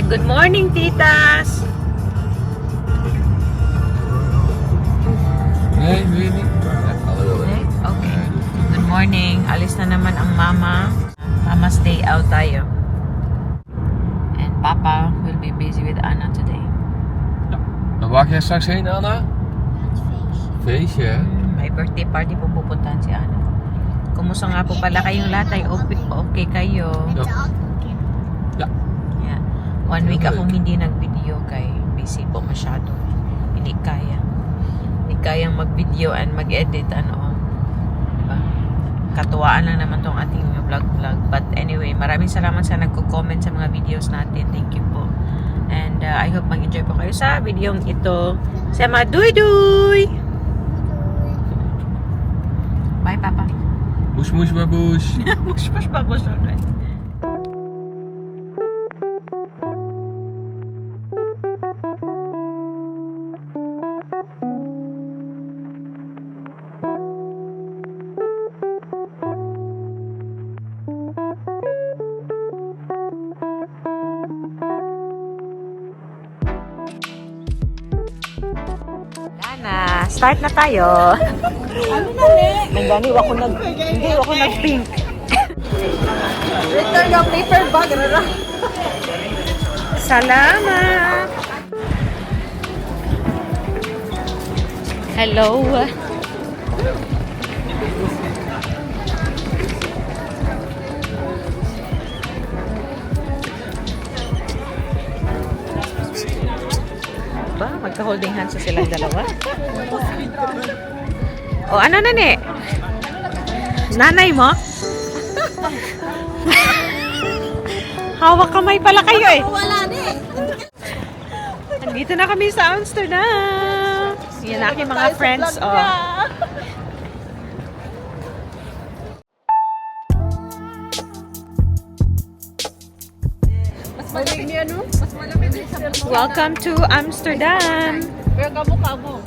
Good morning, titas! Okay. Good morning. Alis na naman ang mama. Mama's day out tayo. And Papa will be busy with Anna today. Dan waar ga jij straks heen, Anna? Feestje, hè? May birthday party po pupuntahan si Anna. Kumusta nga po pala kayong lahat? Ay okay kayo? Ja. Yeah. 1 week akong hindi nag-video kay busy po masyado. Hindi kayang mag-video and mag-edit ano. Diba? Katuwaan lang naman tong ating vlog. But anyway, maraming salamat sa nagko-comment sa mga videos natin. Thank you po. And I hope mag-enjoy po kayo sa video ito. Sama duy! Bye, Papa. Moes, moes, baboes. Push baboes ulit. Start na tayo. Ano na, ne? Hindi ako nag-pink. Return your paper bag, rara. Salamat. Hello. Ba, magka-holding hands sa silang dalawa. O, ano na ne? Nanay mo? Hawak kamay pala kayo eh. Wala, ne? Nandito na kami sa Amsterdam. Yan na aking mga friends. Oh. Mas malamig niya, no? Mas malamig niya sa mga. Welcome to Amsterdam. Pero kamo.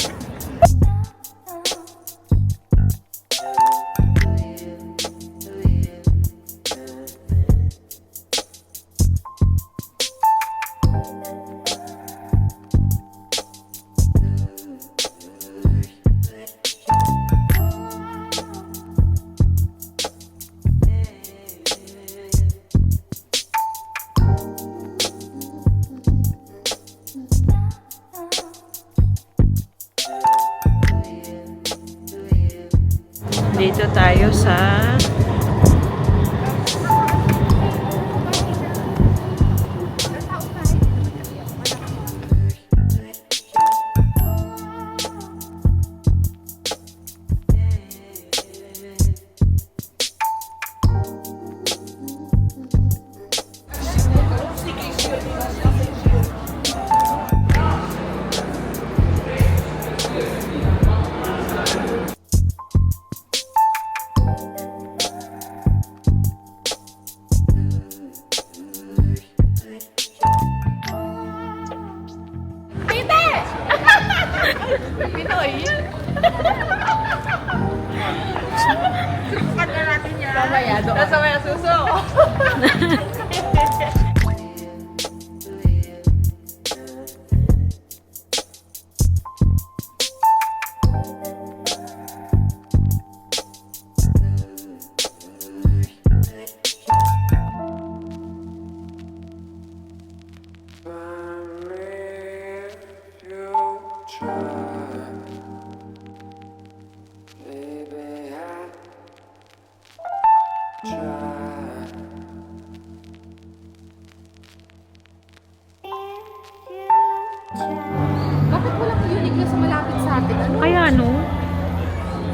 Dito tayo sa Pinoy. Sukat na natin yan. Mamaya doon. Mamaya suso. Bakit walang unique na sa malapit sa atin? Ano? kaya no?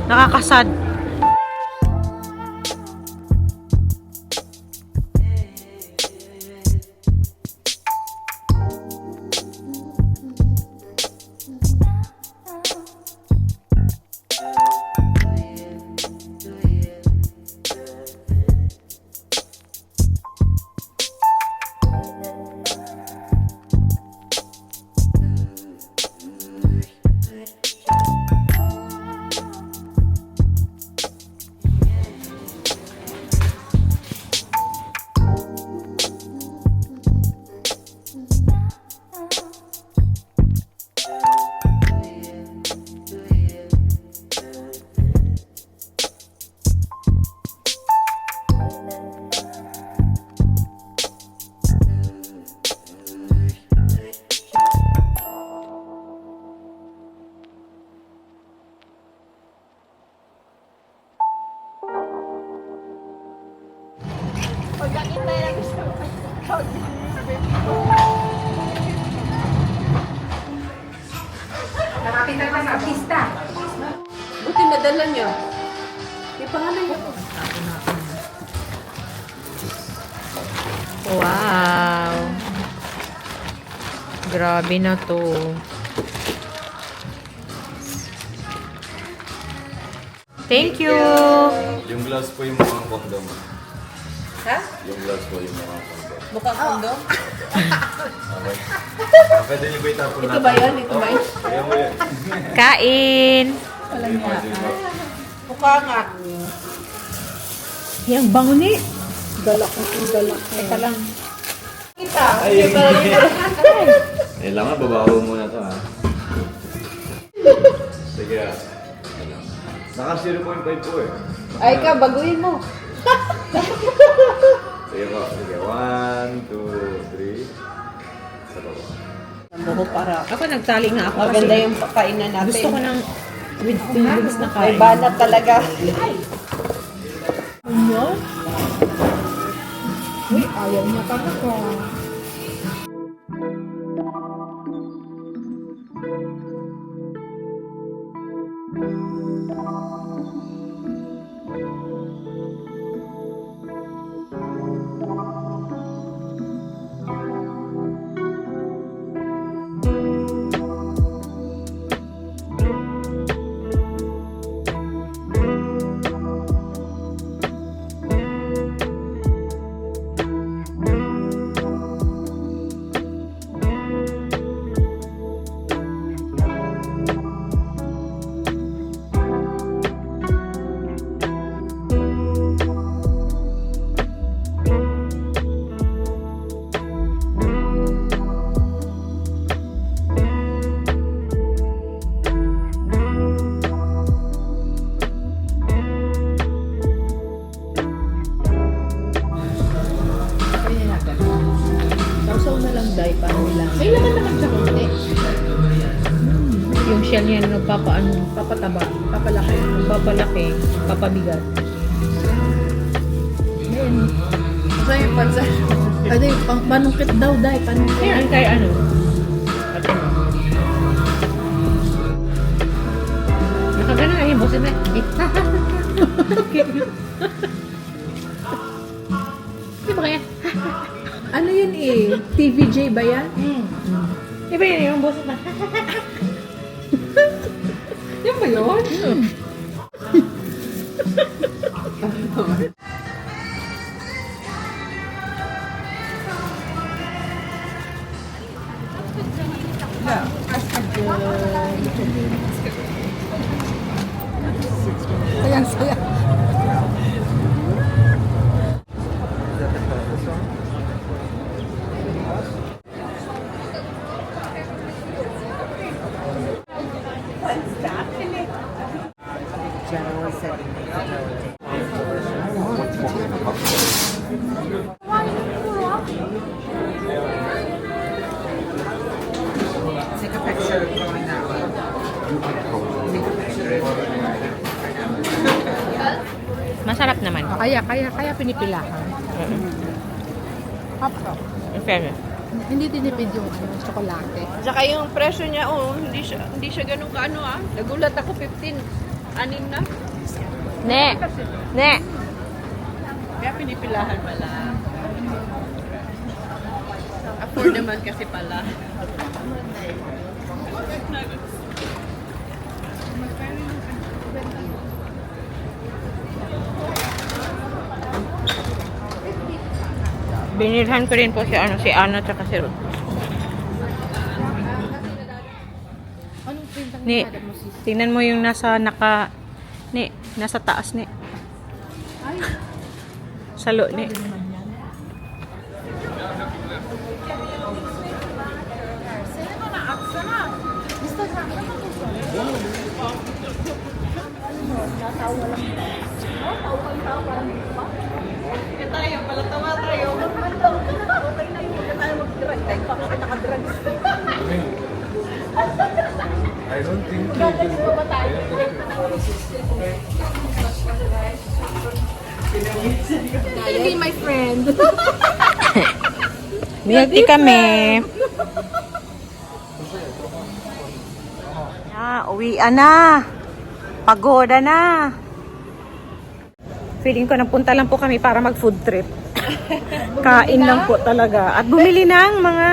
Nakakasad. Nakakita ka sa artista. Buti nadala niya. May pangalan niya po. Wow. Grabe na to. Thank you. Yung gloves po yung mga condom. Ha? Yung gloves po yung mga condom. Mukhang kondom? Okay. Pwede niyo ba itapon natin? Ito ba yun? Ito ba yun? Kaya mo yun. Kain. Mukha nga. Yang bango ni. Galak. Teka lang. Kita. Kailangan babaho muna to ha. Sige. Naka 0.5 po eh. Ay ka, baguhin mo. Sige po. Sige. 1, 2, 3. Sa baba. Buho para. Ako nagtali nga ako. Maganda yung pakainan natin. Gusto ko ng with feelings na May kain. banat talaga. Ano? Uy, ayaw niya talaga. Sausaw na lang, Day. Paano lang? May laman naman sa konti. Yung shell niya nagpapaano, Papataba. Papalaki. papalaki, papabigat. Ayan. Basta yung pansa. Ano yung panungkit daw, Day. Panungkit. Yan kay ano? At ano? Nakagana nga yung bosin na. Di ba kaya? Ano yun eh? TVJ ba yan? Di ba yun yung bosin na? Yan ba yun? Sayang-sayang. Masarap naman. Kaya pinipilahan. Hapro. In fairness. Hindi tinipid yung ano, tsokolate. Saka yung presyo niya, hindi siya ganun kaano ah. Nagulat ako 15. Anin na. Ne! Ne! Kaya pinipilahan pala. Afford naman kasi pala. Binilhan ko rin po si Ana tsaka si Ruth. Anong print ang Ni, nakada mo, sis? tingnan mo yung nasa taas ni. Ay, Salo ni. Kaya tayo, palatawa tayo. I don't think be my friend. Milk tea kami. Pauwian na. Pagoda na. Feeling ko napunta lang po kami para mag food trip. Kain lang po talaga. At bumili ng mga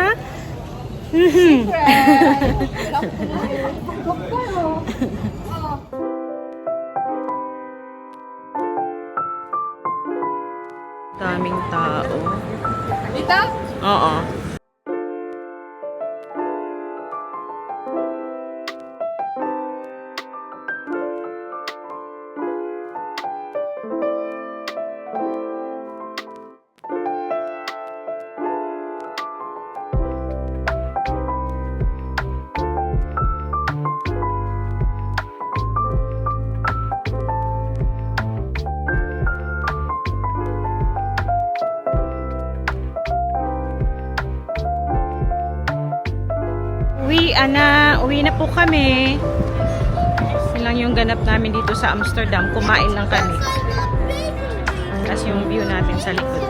daming tao. Dito? Oo. Uwi na po kami. Yun lang yung ganap namin dito sa Amsterdam. Kumain lang kami. Tapos yung view natin sa likod.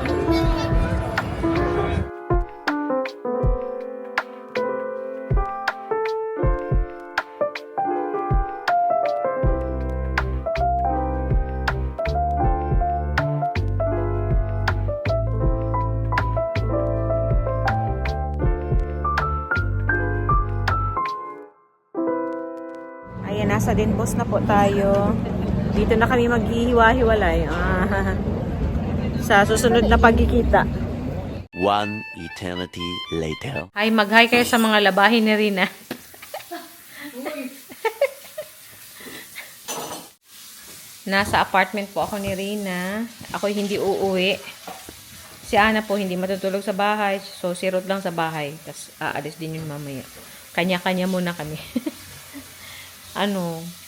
Ayan, nasa Denbos na po tayo. Dito na kami maghihiwa-hiwalay. Sa susunod na pagkikita. One eternity later. Hi, mag-hi kayo sa mga labahin ni Rina. Nasa apartment po ako ni Rina. Ako hindi uuwi. Si Ana po hindi matutulog sa bahay. So, si Ruth lang sa bahay. Tapos, aalis din yun mamaya. Kanya-kanya muna kami.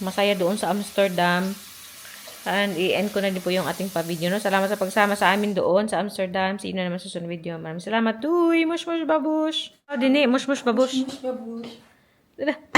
Masaya doon sa Amsterdam. And i-end ko na din po yung ating pa-video. No? Salamat sa pagsama sa amin doon sa Amsterdam. See you na naman sa susunod video. Maraming salamat. Uy, mush mush babush. Dini, mush mush babush. Mush mush babush.